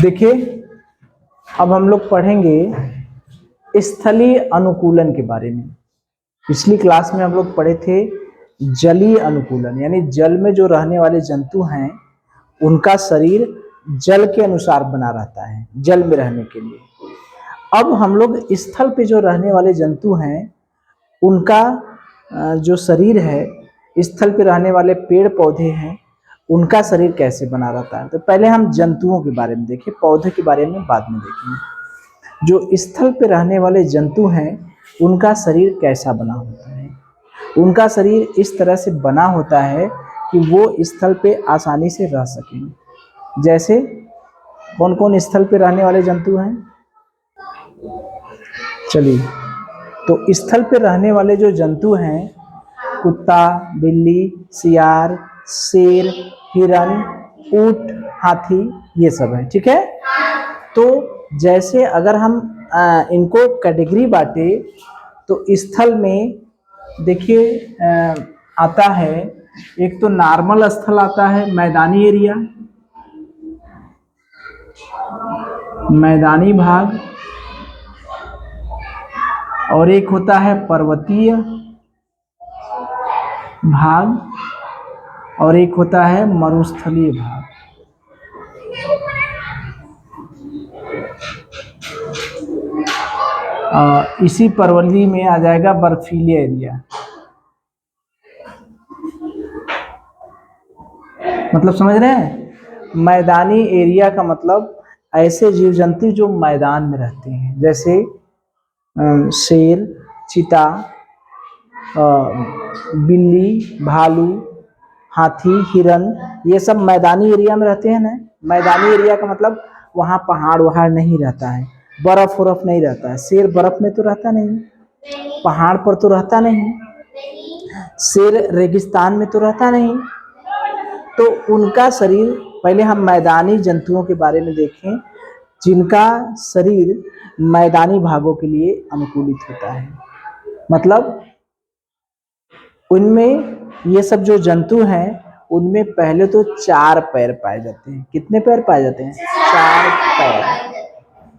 देखिए, अब हम लोग पढ़ेंगे स्थलीय अनुकूलन के बारे में। पिछली क्लास में हम लोग पढ़े थे जलीय अनुकूलन, यानी जल में जो रहने वाले जंतु हैं उनका शरीर जल के अनुसार बना रहता है, जल में रहने के लिए। अब हम लोग स्थल पे जो रहने वाले जंतु हैं उनका जो शरीर है, स्थल पे रहने वाले पेड़ पौधे हैं उनका शरीर कैसे बना रहता है। तो पहले हम जंतुओं के बारे में देखें, पौधे के बारे में बाद में देखेंगे। जो स्थल पे रहने वाले जंतु हैं उनका शरीर कैसा बना होता है। उनका शरीर इस तरह से बना होता है कि वो स्थल पे आसानी से रह सकें। जैसे कौन कौन स्थल पे रहने वाले जंतु हैं, चलिए। तो स्थल पे रहने वाले जो जंतु हैं, कुत्ता, बिल्ली, सियार, शेर, हिरन, ऊंट, हाथी, ये सब है। ठीक है। तो जैसे अगर हम इनको कैटेगरी बांटे तो स्थल में देखिए आता है, एक तो नॉर्मल स्थल आता है, मैदानी एरिया, मैदानी भाग, और एक होता है पर्वतीय भाग, और एक होता है मरुस्थलीय भाग। इसी पर्वतीय में आ जाएगा बर्फीले एरिया। मतलब समझ रहे हैं, मैदानी एरिया का मतलब ऐसे जीव जंतु जो मैदान में रहते हैं, जैसे शेर, चीता, बिल्ली, भालू, हाथी, हिरन, ये सब मैदानी एरिया में रहते हैं ना। मैदानी एरिया का मतलब वहाँ पहाड़ वहाड़ नहीं रहता है, बर्फ उर्फ नहीं रहता है। शेर बर्फ में तो रहता नहीं, पहाड़ पर तो रहता नहीं, शेर रेगिस्तान में तो रहता नहीं। तो उनका शरीर, पहले हम मैदानी जंतुओं के बारे में देखें जिनका शरीर मैदानी भागों के लिए अनुकूलित होता है। मतलब उनमें ये सब जो जंतु हैं उनमें पहले तो 4 पैर पाए जाते हैं। कितने पैर पाए जाते हैं? 4 पैर।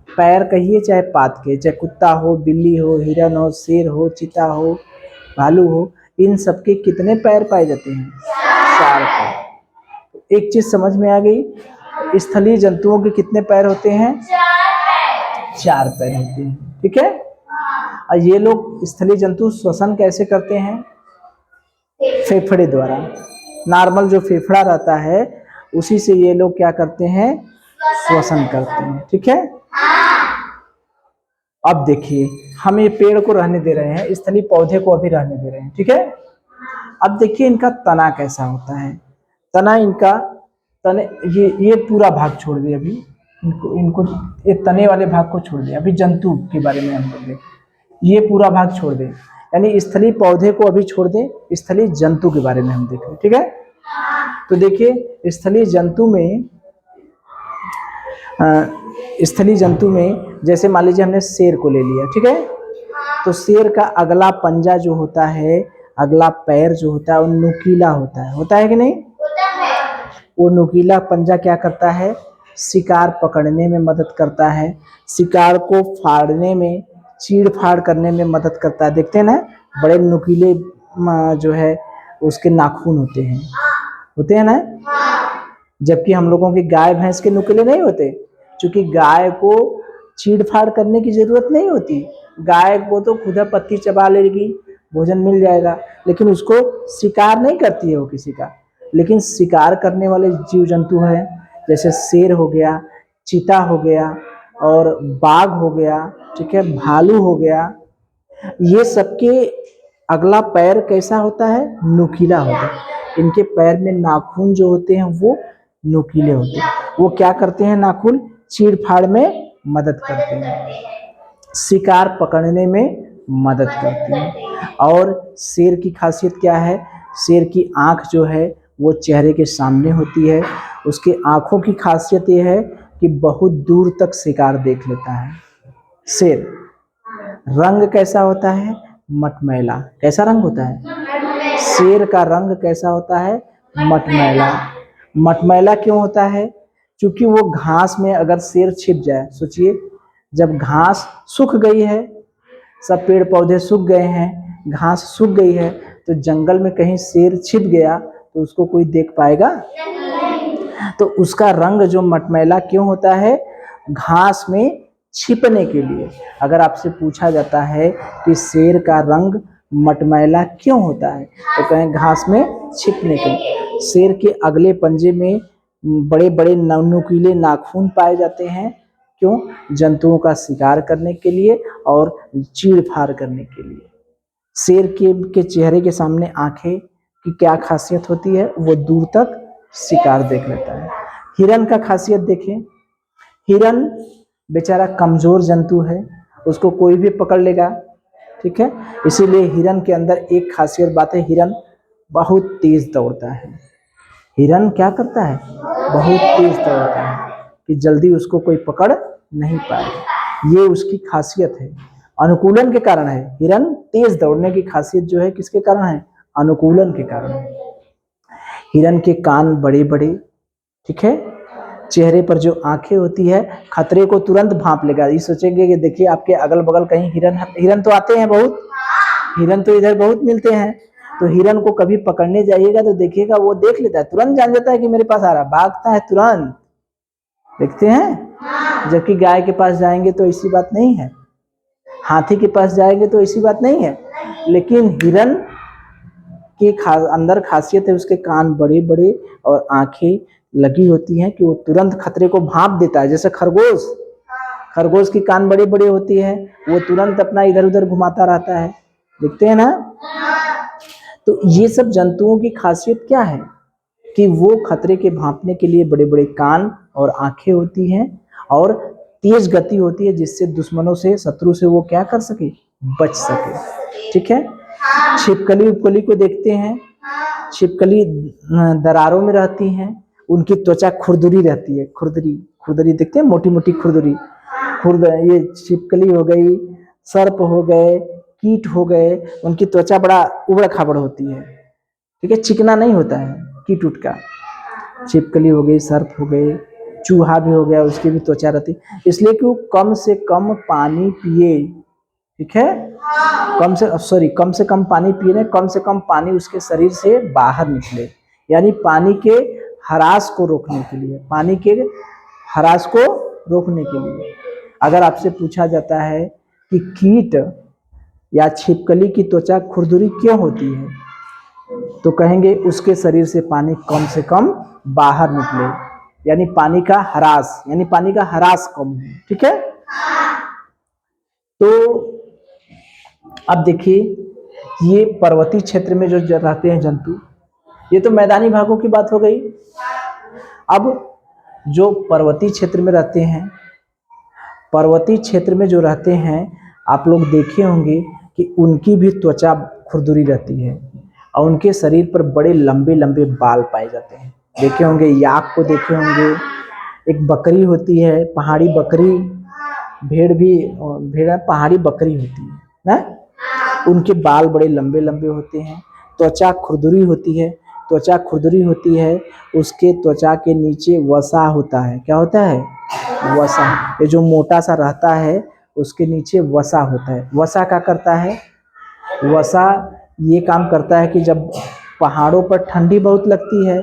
पैर कहिए चाहे पात के, चाहे कुत्ता हो, बिल्ली हो, हिरन हो, शेर हो, चीता हो, भालू हो, इन सबके कितने पैर पाए जाते हैं? 4 पैर। एक चीज समझ में आ गई, स्थलीय जंतुओं के कितने पैर होते हैं? 4 पैर होते हैं। ठीक है। और ये लोग स्थलीय जंतु श्वसन कैसे करते हैं? फेफड़े द्वारा। नॉर्मल जो फेफड़ा रहता है उसी से ये लोग क्या करते हैं? श्वसन करते हैं। ठीक है। अब देखिए, हम ये पेड़ को रहने दे रहे हैं, स्थलीय पौधे को अभी रहने दे रहे हैं। ठीक है। अब देखिए इनका तना कैसा होता है। तना इनका तने, ये पूरा भाग छोड़ दिए अभी, इनको ये तने वाले भाग को छोड़ दिया। अभी जंतु के बारे में हम बोल रहे, ये पूरा भाग छोड़ दें, यानी स्थलीय पौधे को अभी छोड़ दें, स्थलीय जंतु के बारे में हम देख रहे हैं। ठीक है। तो देखिए स्थलीय जंतु में जैसे मान लीजिए हमने शेर को ले लिया। ठीक है। तो शेर का अगला पंजा जो होता है, अगला पैर जो होता है वो नुकीला होता है कि नहीं? वो नुकीला पंजा क्या करता है? शिकार पकड़ने में मदद करता है, शिकार को फाड़ने में, चीड़ फाड़ करने में मदद करता है। देखते हैं ना, बड़े नुकीले जो है उसके नाखून होते हैं ना। जबकि हम लोगों के गाय भैंस के नुकीले नहीं होते, क्योंकि गाय को चीड़ फाड़ करने की जरूरत नहीं होती। गाय को तो खुदा पत्ती चबा लेगी, भोजन मिल जाएगा, लेकिन उसको शिकार नहीं करती है वो किसी का। लेकिन शिकार करने वाले जीव जंतु हैं, जैसे शेर हो गया, चीता हो गया, और बाघ हो गया, ठीक है, भालू हो गया, ये सबके अगला पैर कैसा होता है? नुकीला होता है। इनके पैर में नाखून जो होते हैं वो नुकीले होते हैं। वो क्या करते हैं? नाखून चीड़ फाड़ में मदद करते हैं, शिकार पकड़ने में मदद करते हैं। और शेर की खासियत क्या है? शेर की आंख जो है वो चेहरे के सामने होती है। उसके आंखों की खासियत ये है कि बहुत दूर तक शिकार देख लेता है शेर। रंग कैसा होता है? मटमैला। कैसा रंग होता है? शेर का रंग कैसा होता है? मटमैला। मटमैला क्यों होता है? क्योंकि वो घास में अगर शेर छिप जाए, सोचिए जब घास सूख गई है, सब पेड़ पौधे सूख गए हैं, घास सूख गई है, तो जंगल में कहीं शेर छिप गया तो उसको कोई देख पाएगा? तो उसका रंग जो मटमैला क्यों होता है? घास में छिपने के लिए। अगर आपसे पूछा जाता है कि शेर का रंग मटमैला क्यों होता है, तो कहें घास में छिपने के लिए। शेर के अगले पंजे में बड़े बड़े नुकीले नाखून पाए जाते हैं, क्यों? जंतुओं का शिकार करने के लिए और चीड़ फाड़ करने के लिए। शेर के चेहरे के सामने आंखें की क्या खासियत होती है? वो दूर तक शिकार देख लेता है। हिरन का खासियत देखें, हिरन बेचारा कमजोर जंतु है, उसको कोई भी पकड़ लेगा, ठीक है। इसीलिए हिरन के अंदर एक खासियत बात है, हिरन बहुत तेज दौड़ता है। हिरन क्या करता है? बहुत तेज दौड़ता है कि जल्दी उसको कोई पकड़ नहीं पाएगा। ये उसकी खासियत है, अनुकूलन के कारण है। हिरन तेज दौड़ने की खासियत जो है किसके कारण है? अनुकूलन के कारण है। हिरन के कान बड़े बड़े, ठीक है। चेहरे पर जो आंखें होती है, खतरे को तुरंत भांप लेगा। ये सोचेंगे कि देखिए आपके अगल बगल कहीं हिरन तो आते हैं बहुत, हिरन तो इधर बहुत मिलते हैं, तो हिरन को कभी पकड़ने जाइएगा तो देखिएगा वो देख लेता है, तुरंत जान जाता है कि मेरे पास आ रहा, भागता है तुरंत। देखते हैं? जबकि गाय के पास जाएंगे तो ऐसी बात नहीं है, हाथी के पास जाएंगे तो ऐसी बात नहीं है, लेकिन हिरन की अंदर खासियत है, उसके कान बड़े बड़े और आंखें लगी होती हैं कि वो तुरंत खतरे को भांप देता है। जैसे खरगोश, खरगोश की कान बड़े बड़े होती है, वो तुरंत अपना इधर उधर घुमाता रहता है, देखते हैं ना। तो ये सब जंतुओं की खासियत क्या है कि वो खतरे के भांपने के लिए बड़े बड़े कान और आंखें होती हैं और तेज गति होती है, जिससे दुश्मनों से, शत्रु से वो क्या कर सके? बच सके, ठीक है। छिपकली उपकली को देखते हैं, छिपकली दरारों में रहती हैं, उनकी त्वचा खुरदुरी रहती है, खुरदरी खुरदरी देखते हैं, मोटी मोटी खुरदुरी। ये छिपकली हो गई, सर्प हो गए, कीट हो गए, उनकी त्वचा बड़ा उबड़ खाबड़ होती है, ठीक है, चिकना नहीं होता है कीट उट का। छिपकली हो गई, सर्प हो गए, चूहा भी हो गया, उसकी भी त्वचा रहती, इसलिए कि वो कम से कम पानी पिए, ठीक है, कम से कम पानी पिए, कम से कम पानी उसके शरीर से बाहर निकले, यानी पानी के हरास को रोकने के लिए, पानी के हरास को रोकने के लिए। अगर आपसे पूछा जाता है कि कीट या छिपकली की त्वचा खुरदुरी क्यों होती है, तो कहेंगे उसके शरीर से पानी कम से कम बाहर निकले, यानी पानी का हरास कम है, ठीक है। तो अब देखिए, ये पर्वतीय क्षेत्र में जो रहते हैं जंतु, ये तो मैदानी भागों की बात हो गई। अब जो पर्वतीय क्षेत्र में रहते हैं, पर्वतीय क्षेत्र में जो रहते हैं, आप लोग देखे होंगे कि उनकी भी त्वचा खुरदुरी रहती है और उनके शरीर पर बड़े लंबे लंबे बाल पाए जाते हैं। देखे होंगे, याक को देखे होंगे, एक बकरी होती है, पहाड़ी बकरी, भेड़ पहाड़ी बकरी होती है ना, उनके बाल बड़े लंबे लंबे होते हैं, त्वचा खुरदुरी होती है, त्वचा खुरदुरी होती है, उसके त्वचा के नीचे वसा होता है। क्या होता है? वसा। ये जो मोटा सा रहता है उसके नीचे वसा होता है। वसा क्या करता है? वसा ये काम करता है कि जब पहाड़ों पर ठंडी बहुत लगती है,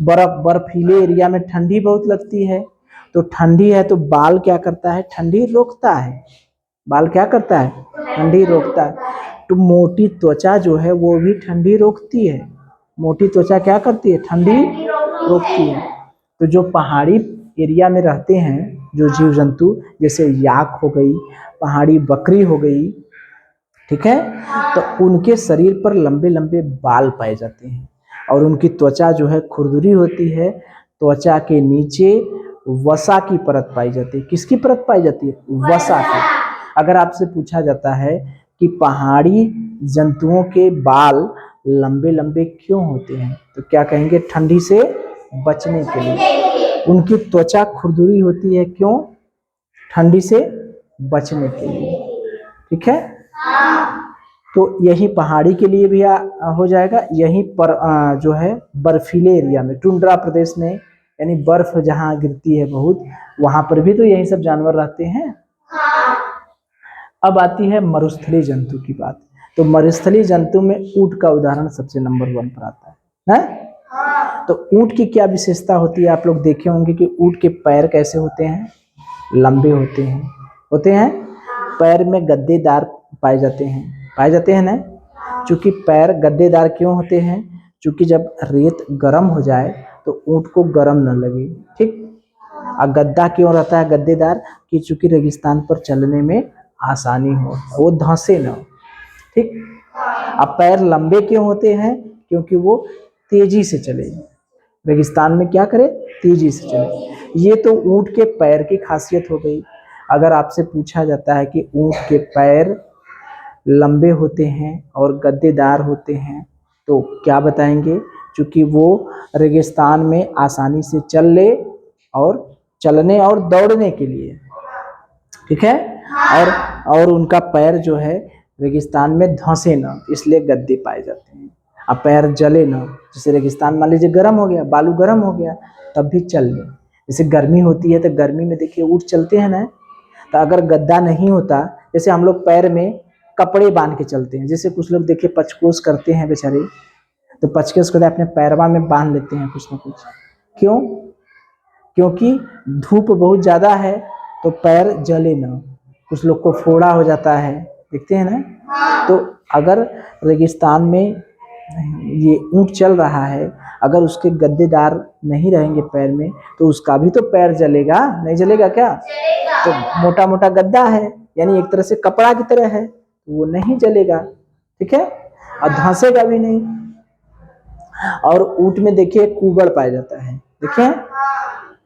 बर्फीले एरिया में ठंडी बहुत लगती है, तो ठंडी है तो बाल क्या करता है? ठंडी रोकता है। बाल क्या करता है? ठंडी रोकता है। तो मोटी त्वचा जो है वो भी ठंडी रोकती है। मोटी त्वचा क्या करती है? ठंडी रोकती है। तो जो पहाड़ी एरिया में रहते हैं जो जीव जंतु, जैसे याक हो गई, पहाड़ी बकरी हो गई, ठीक है, तो उनके शरीर पर लंबे लंबे बाल पाए जाते हैं और उनकी त्वचा जो है खुरदुरी होती है। त्वचा के नीचे वसा की परत पाई जाती है। किसकी परत पाई जाती है? वसा की। अगर आपसे पूछा जाता है कि पहाड़ी जंतुओं के बाल लंबे लंबे क्यों होते हैं, तो क्या कहेंगे? ठंडी से बचने के लिए। उनकी त्वचा खुरदुरी होती है, क्यों? ठंडी से बचने के लिए, ठीक है। तो यही पहाड़ी के लिए भी हो जाएगा। यहीं पर जो है बर्फीले एरिया में, टुंड्रा प्रदेश में यानी बर्फ जहाँ गिरती है बहुत, वहां पर भी तो यही सब जानवर रहते हैं। अब आती है मरुस्थलीय जंतु की बात। तो मरुस्थलीय जंतु में ऊंट का उदाहरण सबसे नंबर 1 पर आता है? तो ऊंट की क्या विशेषता होती है? आप लोग देखे होंगे कि ऊंट के पैर कैसे होते हैं, लंबे होते हैं। पैर में गद्देदार पाए जाते हैं ना। चूंकि पैर गद्देदार क्यों होते हैं? चूंकि जब रेत गर्म हो जाए तो ऊंट को गर्म न लगे, ठीक। और गद्दा क्यों रहता है गद्देदार? कि चूंकि रेगिस्तान पर चलने में आसानी हो, वो धंसे न, ठीक। अब पैर लंबे क्यों होते हैं? क्योंकि वो तेजी से चले, रेगिस्तान में क्या करे, तेजी से चले। ये तो ऊंट के पैर की खासियत हो गई। अगर आपसे पूछा जाता है कि ऊंट के पैर लंबे होते हैं और गद्देदार होते हैं तो क्या बताएंगे? क्योंकि वो रेगिस्तान में आसानी से चल ले और चलने और दौड़ने के लिए, ठीक है। और उनका पैर जो है रेगिस्तान में धंसे न, इसलिए गद्दे पाए जाते हैं। अब पैर जले न, जैसे रेगिस्तान मान लीजिए गर्म हो गया, बालू गर्म हो गया, तब भी चल ले। जैसे गर्मी होती है तो गर्मी में देखिए ऊँट चलते हैं ना, तो अगर गद्दा नहीं होता, जैसे हम लोग पैर में कपड़े बांध के चलते हैं, जैसे कुछ लोग देखिए पचकोस करते हैं बेचारे, तो पचकोस को अपने पैरवा में बांध लेते हैं कुछ ना कुछ। क्यों? क्योंकि धूप बहुत ज़्यादा है तो पैर जले ना। कुछ लोग को फोड़ा हो जाता है, देखते हैं ना। तो अगर रेगिस्तान में ये ऊंट चल रहा है, अगर उसके गद्देदार नहीं रहेंगे पैर में तो उसका भी तो पैर जलेगा, नहीं जलेगा क्या? तो मोटा मोटा गद्दा है, यानी एक तरह से कपड़ा की तरह है, वो नहीं जलेगा, ठीक है, और धंसेगा भी नहीं। और ऊंट में देखिए कुबड़ पाया जाता है, देखें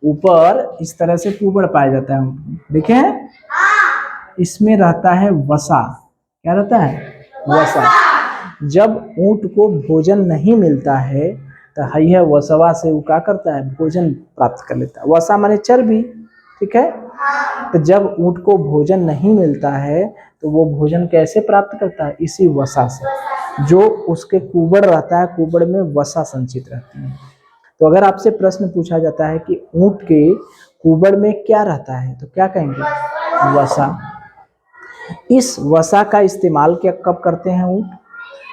ऊपर इस तरह से कुबड़ पाया जाता है ऊंट में, देखें इसमें रहता है वसा। क्या रहता है? वसा। जब ऊंट को भोजन नहीं मिलता है तो हइया वसवा से वो क्या करता है? भोजन प्राप्त कर लेता है। वसा माने चर्बी, ठीक है। तो जब ऊंट को भोजन नहीं मिलता है तो वो भोजन कैसे प्राप्त करता है? इसी वसा से। जो उसके कुबड़ रहता है, कुबड़ में वसा संचित रहती है। तो अगर आपसे प्रश्न पूछा जाता है कि ऊंट के कुबड़ में क्या रहता है, तो क्या कहेंगे? वसा। इस वसा का इस्तेमाल क्या कब करते हैं ऊंट?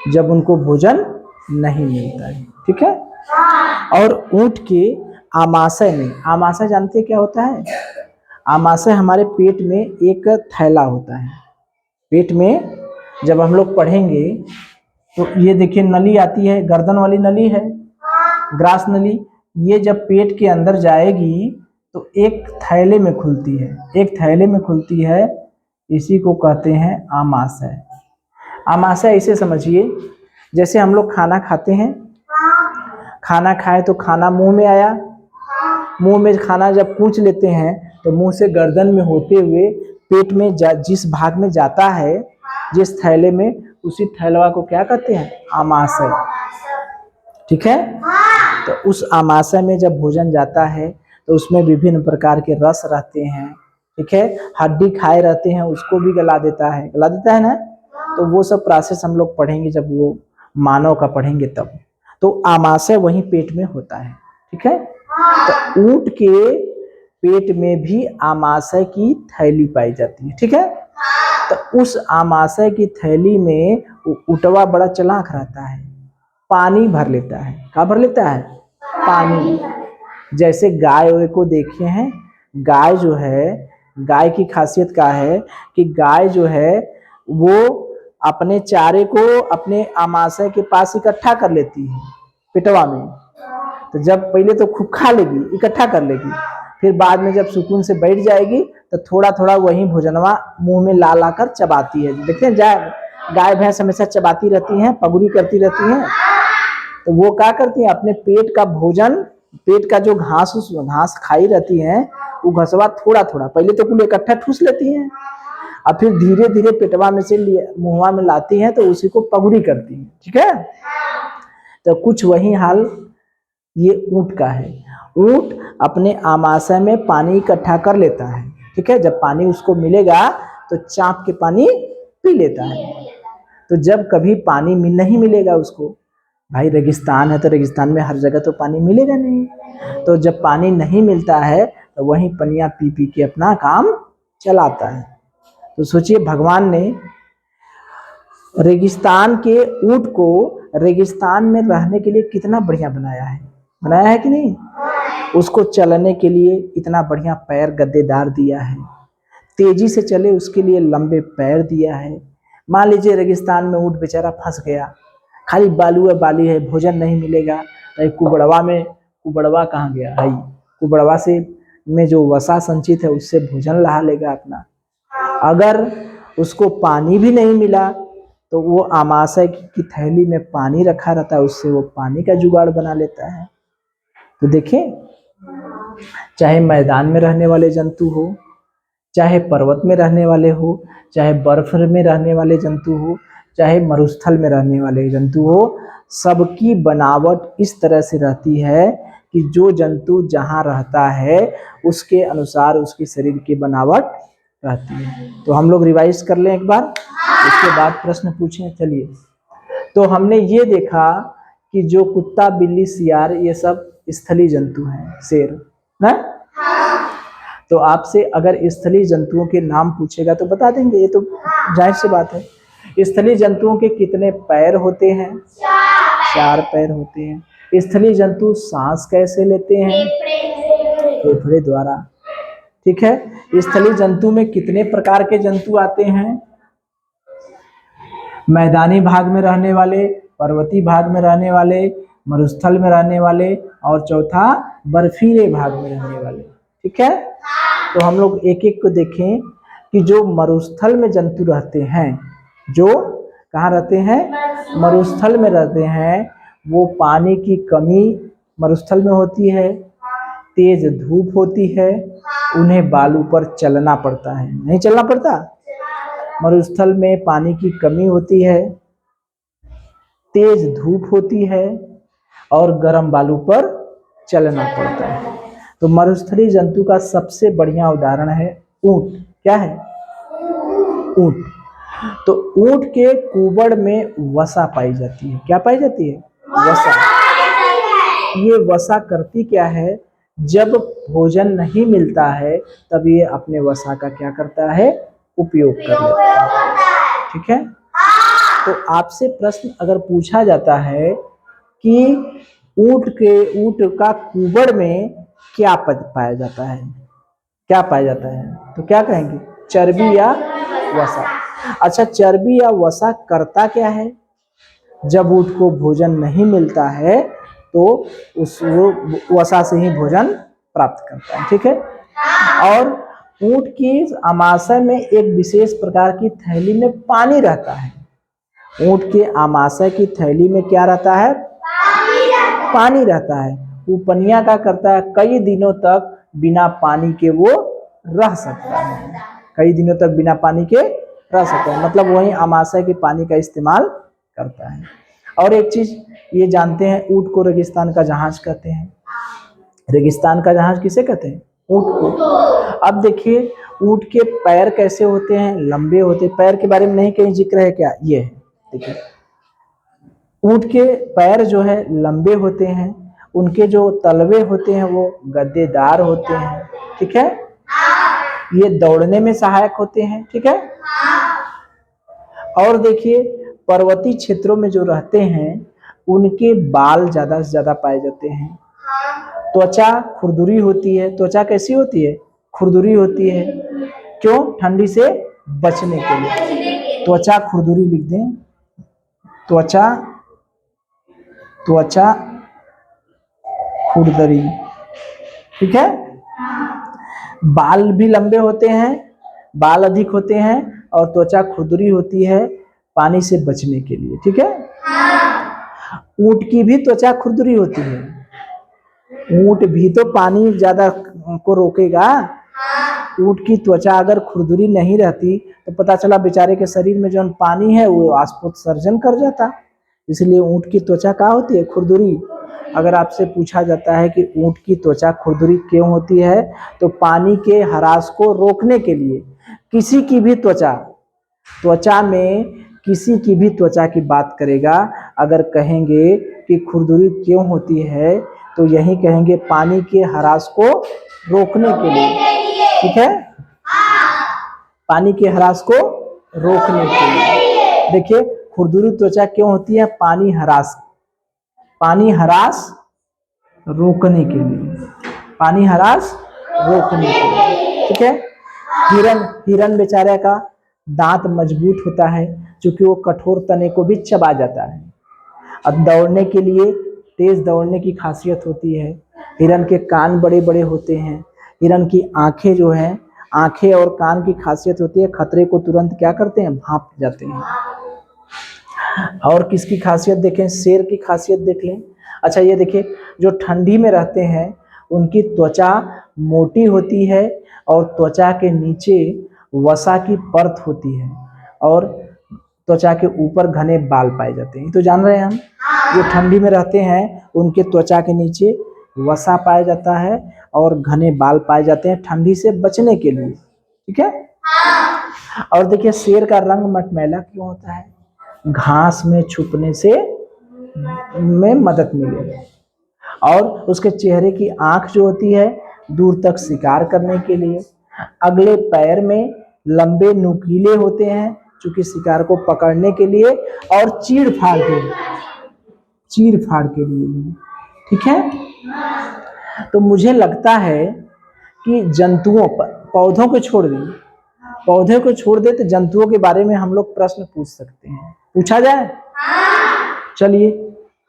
जब उनको भोजन नहीं मिलता है, ठीक है। और ऊंट के आमाशय में, आमाशय जानते हैं क्या होता है? आमाशय हमारे पेट में एक थैला होता है। पेट में जब हम लोग पढ़ेंगे तो ये देखिए नली आती है, गर्दन वाली नली है, ग्रास नली। ये जब पेट के अंदर जाएगी तो एक थैले में खुलती है, एक थैले में खुलती है, इसी को कहते हैं आमाशय। आमाशय ऐसे समझिए जैसे हम लोग खाना खाते हैं, खाना खाए तो खाना मुंह में आया, मुंह में खाना जब पूंछ लेते हैं तो मुंह से गर्दन में होते हुए पेट में जिस भाग में जाता है, जिस थैले में, उसी थैलवा को क्या कहते हैं? आमाशय, ठीक है। तो उस आमाशय में जब भोजन जाता है तो उसमें विभिन्न प्रकार के रस रहते हैं, ठीक है। हड्डी खाए रहते हैं, उसको भी गला देता है ना। तो वो सब प्रोसेस हम लोग पढ़ेंगे जब वो मानव का पढ़ेंगे तब। तो आमाशय वहीं पेट में होता है, ठीक है। तो ऊंट के पेट में भी आमाशय की थैली पाई जाती है, ठीक है। तो उस आमाशय की थैली में ऊंटवा बड़ा चालाक रहता है, पानी भर लेता है। क्या भर लेता है? पानी। जैसे गाय को देखे हैं, गाय जो है, गाय की खासियत क्या है कि गाय जो है वो अपने चारे को अपने आमाशय के पास इकट्ठा कर लेती है पेटवा में। तो जब पहले तो खूब खा लेगी, इकट्ठा कर लेगी, फिर बाद में जब सुकून से बैठ जाएगी तो थोड़ा थोड़ा वही भोजनवा मुंह में ला कर चबाती है। देखते हैं गाय भैंस हमेशा चबाती रहती हैं, पगुरी करती रहती हैं। तो वो क्या करती हैं? अपने पेट का भोजन, पेट का जो घास खाई रहती है, वो घसवा थोड़ा थोड़ा पहले तो कुल इकट्ठा ठूस लेती हैं, और फिर धीरे धीरे पेटवा में से मुंहवा में लाती हैं, तो उसी को पगुरी करती हैं, ठीक है। तो कुछ वही हाल ये ऊंट का है। ऊंट अपने आमाशय में पानी इकट्ठा कर लेता है, ठीक है। जब पानी उसको मिलेगा तो चाप के पानी पी लेता है। तो जब कभी पानी नहीं मिलेगा उसको, भाई रेगिस्तान है तो रेगिस्तान में हर जगह तो पानी मिलेगा नहीं, तो जब पानी नहीं मिलता है तो वहीं पनिया पी पी के अपना काम चलाता है। तो सोचिए भगवान ने रेगिस्तान के ऊंट को रेगिस्तान में रहने के लिए कितना बढ़िया बनाया है कि नहीं। उसको चलने के लिए इतना बढ़िया पैर गद्देदार दिया है, तेजी से चले उसके लिए लंबे पैर दिया है। मान लीजिए रेगिस्तान में ऊंट बेचारा फंस गया, खाली बालू है बाली है, भोजन नहीं मिलेगा तो कुबड़वा कहाँ गया भाई, कुबड़वा से में जो वसा संचित है उससे भोजन ला लेगा अपना। अगर उसको पानी भी नहीं मिला तो वो आमाशय की थैली में पानी रखा रहता है, उससे वो पानी का जुगाड़ बना लेता है। तो देखें, चाहे मैदान में रहने वाले जंतु हो, चाहे पर्वत में रहने वाले हो, चाहे बर्फ में रहने वाले जंतु हो, चाहे मरुस्थल में रहने वाले जंतु हो, सबकी बनावट इस तरह से रहती है कि जो जंतु जहाँ रहता है उसके अनुसार उसके शरीर की बनावट रहती है। तो हम लोग रिवाइज कर लें एक बार, उसके बाद प्रश्न पूछें। चलिए, तो हमने ये देखा कि जो कुत्ता बिल्ली सियार ये सब स्थलीय जंतु हैं, शेर ना। तो आपसे अगर स्थलीय जंतुओं के नाम पूछेगा तो बता देंगे, ये तो जाहिर सी बात है। स्थलीय जंतुओं के कितने पैर होते हैं? 4 पैर होते हैं। स्थलीय जंतु सांस कैसे लेते हैं? फेफड़े द्वारा। ठीक है। स्थलीय जंतु में कितने प्रकार के जंतु आते हैं? मैदानी भाग में रहने वाले, पर्वतीय भाग में रहने वाले, मरुस्थल में रहने वाले, और चौथा बर्फीले भाग में रहने वाले। ठीक है। तो हम लोग एक एक को देखें कि जो मरुस्थल में जंतु रहते हैं, जो कहाँ रहते हैं? मरुस्थल में रहते हैं, वो पानी की कमी मरुस्थल में होती है, तेज धूप होती है, उन्हें बालू पर चलना पड़ता है। नहीं चलना पड़ता? मरुस्थल में पानी की कमी होती है, तेज धूप होती है और गर्म बालू पर चलना पड़ता है। तो मरुस्थलीय जंतु का सबसे बढ़िया उदाहरण है ऊंट। क्या है? ऊंट। तो ऊंट के कुबड़ में वसा पाई जाती है। क्या पाई जाती है? वसा। ये वसा करती क्या है? जब भोजन नहीं मिलता है तब ये अपने वसा का क्या करता है? उपयोग कर लेता है। ठीक है। तो आपसे प्रश्न अगर पूछा जाता है कि ऊंट का कुबड़ में क्या पाया जाता है, क्या पाया जाता है, तो क्या कहेंगे? चर्बी या वसा। अच्छा, चर्बी या वसा करता क्या है? जब ऊंट को भोजन नहीं मिलता है तो वो वसा से ही भोजन प्राप्त करता है। ठीक है। और ऊंट की आमाशय में एक विशेष प्रकार की थैली में पानी रहता है। ऊंट के आमाशय की थैली में क्या रहता है? पानी रहता है। वो पनिया का करता है, कई दिनों तक बिना पानी के वो रह सकता है। कई दिनों तक बिना पानी के रह सकता है, मतलब वही आमाशय के पानी का इस्तेमाल करता है। और एक चीज ये जानते हैं, ऊंट को रेगिस्तान का जहाज कहते हैं। रेगिस्तान का जहाज किसे कहते हैं? ऊंट को। अब देखिए, ऊंट के पैर कैसे होते हैं? लंबे होते हैं। पैर के बारे में नहीं कहीं जिक्र है क्या? ये है, देखिए, ऊंट के पैर जो है लंबे होते हैं, उनके जो तलवे होते हैं वो गद्देदार होते हैं। ठीक है। ये दौड़ने में सहायक होते हैं। ठीक है। और देखिए, पर्वतीय क्षेत्रों में जो रहते हैं उनके बाल ज्यादा से ज्यादा पाए जाते हैं। त्वचा खुरदुरी होती है। त्वचा कैसी होती है? खुरदुरी होती है। क्यों? ठंडी से बचने के लिए त्वचा खुरदुरी लिख दें। त्वचा खुरदरी। ठीक है। बाल भी लंबे होते हैं, बाल अधिक होते हैं, और त्वचा खुरदुरी होती है पानी से बचने के लिए। ठीक है। ऊंट की भी त्वचा खुरदुरी होती है। ऊंट भी तो पानी ज्यादा को रोकेगा। ऊंट की त्वचा अगर खुरदुरी नहीं रहती तो पता चला बेचारे के शरीर में जो पानी है वो वाष्पोत्सर्जन कर जाता। इसलिए ऊंट की त्वचा क्या होती है? खुरदुरी। अगर आपसे पूछा जाता है कि ऊंट की त्वचा खुरदुरी क्यों होती है, तो पानी के ह्रास को रोकने के लिए। किसी की भी त्वचा में किसी की भी त्वचा की बात करेगा, अगर कहेंगे कि खुरदुरी क्यों होती है, तो यही कहेंगे पानी के ह्रास को रोकने के लिए। ठीक है, पानी के ह्रास को रोकने के लिए। देखिए खुरदुरी त्वचा क्यों होती है, पानी ह्रास रोकने के लिए, पानी ह्रास रोकने के लिए। ठीक है, हिरन बेचारे का दांत मजबूत होता है क्योंकि वो कठोर तने को भी चबा जाता है। अब दौड़ने के लिए तेज दौड़ने की खासियत होती है। हिरन के कान बड़े बड़े होते हैं। हिरन की आंखें जो है, आंखें और कान की खासियत होती है, खतरे को तुरंत क्या करते हैं, भांप जाते हैं। और किसकी खासियत देखें, शेर की खासियत देख लें। अच्छा ये देखिए, जो ठंडी में रहते हैं उनकी त्वचा मोटी होती है और त्वचा के नीचे वसा की परत होती है और त्वचा के ऊपर घने बाल पाए जाते हैं। तो जान रहे हैं हम, जो ठंडी में रहते हैं उनके त्वचा के नीचे वसा पाया जाता है और घने बाल पाए जाते हैं ठंडी से बचने के लिए। ठीक है, और देखिए शेर का रंग मटमैला क्यों होता है, घास में छुपने से में मदद मिले। और उसके चेहरे की आंख जो होती है दूर तक शिकार करने के लिए। अगले पैर में लंबे नुकीले होते हैं चूंकि शिकार को पकड़ने के लिए और चीड़ फाड़ के लिए। ठीक है, तो मुझे लगता है कि जंतुओं पर, पौधों को छोड़ दे तो जंतुओं के बारे में हम लोग प्रश्न पूछ सकते हैं, पूछा जाए? चलिए,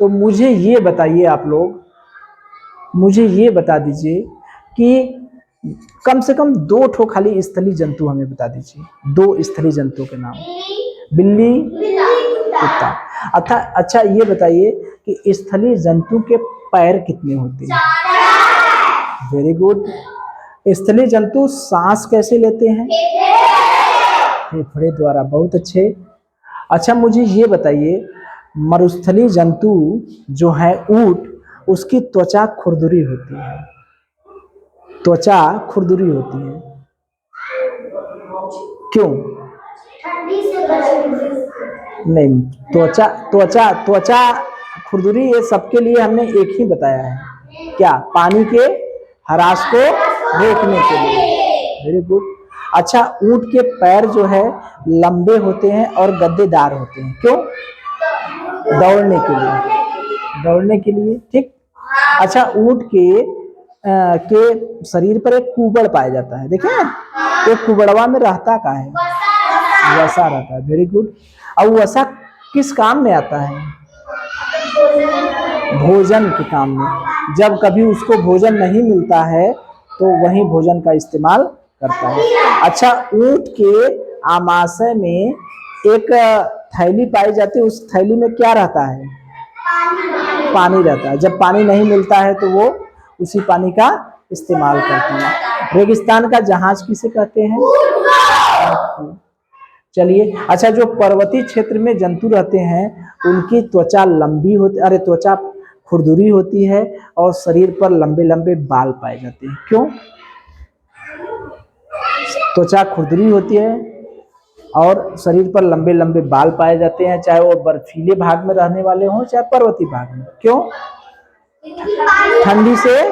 तो मुझे ये बताइए, आप लोग मुझे ये बता दीजिए कि कम से कम 2 ठो खाली स्थलीय जंतु हमें बता दीजिए, 2 स्थलीय जंतुओं के नाम। बिल्ली, कुत्ता। अच्छा ये बताइए कि स्थलीय जंतु के पैर कितने होते हैं? Very good. स्थलीय जंतु सांस कैसे लेते हैं? फेफड़े द्वारा। बहुत अच्छे। अच्छा मुझे ये बताइए, मरुस्थलीय जंतु जो है ऊंट, उसकी त्वचा खुरदुरी होती है, त्वचा खुरदुरी होती है, क्यों? ठंडी से बचने। नहीं, त्वचा खुरदुरी ये सबके लिए हमने एक ही बताया है, क्या? पानी के ह्रास को रोकने के लिए। Very good. अच्छा ऊंट के पैर जो है लंबे होते हैं और गद्देदार होते हैं, क्यों? दौड़ने के लिए। ठीक। अच्छा ऊंट के शरीर पर एक कुबड़ पाया जाता है, देखिए एक कुबड़वा में रहता का है, वसा रहता है। Very good. अब वसा किस काम में आता है? भोजन के काम में। जब कभी उसको भोजन नहीं मिलता है तो वही भोजन का इस्तेमाल करता है। अच्छा ऊंट के आमाशय में एक थैली पाई जाती है, उस थैली में क्या रहता है? पानी रहता है। जब पानी नहीं मिलता है तो वो उसी पानी का इस्तेमाल करते हैं। रेगिस्तान का जहाज किसे कहते हैं? चलिए, अच्छा जो पर्वतीय क्षेत्र में जंतु रहते हैं उनकी त्वचा लंबी होती, त्वचा खुरदुरी होती है और शरीर पर लंबे लंबे बाल पाए जाते हैं, क्यों? त्वचा खुरदुरी होती है और शरीर पर लंबे लंबे बाल पाए जाते हैं, चाहे वो बर्फीले भाग में रहने वाले हों चाहे पर्वतीय भाग में। क्यों? ठंडी से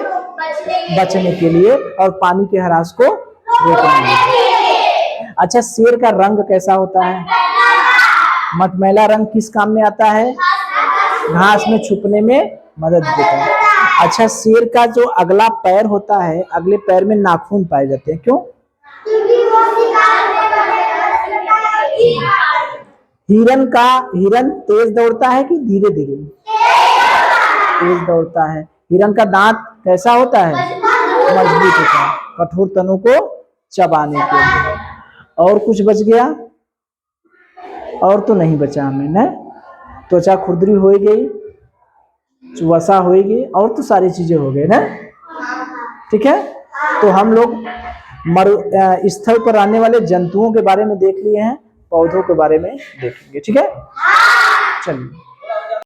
बचने के लिए और पानी के ह्रास को रोकने के लिए। अच्छा शेर का रंग कैसा होता है? मटमैला रंग। किस काम में आता है? घास में छुपने में मदद देता है। अच्छा शेर का जो अगला पैर होता है, अगले पैर में नाखून पाए जाते हैं, क्यों? हिरन तेज दौड़ता है कि धीरे धीरे? तेज दौड़ता है। हिरन का दांत कैसा होता है? मजबूत होता है, कठोर तनों को चबाने के लिए। और कुछ बच गया? और तो नहीं बचा हमें ना। त्वचा खुरदुरी हो गई, वसा हो गई, और तो सारी चीजें हो गई ना। ठीक है, तो हम लोग स्थल पर आने वाले जंतुओं के बारे में देख लिए हैं, पौधों के बारे में देखेंगे। ठीक है, चलिए।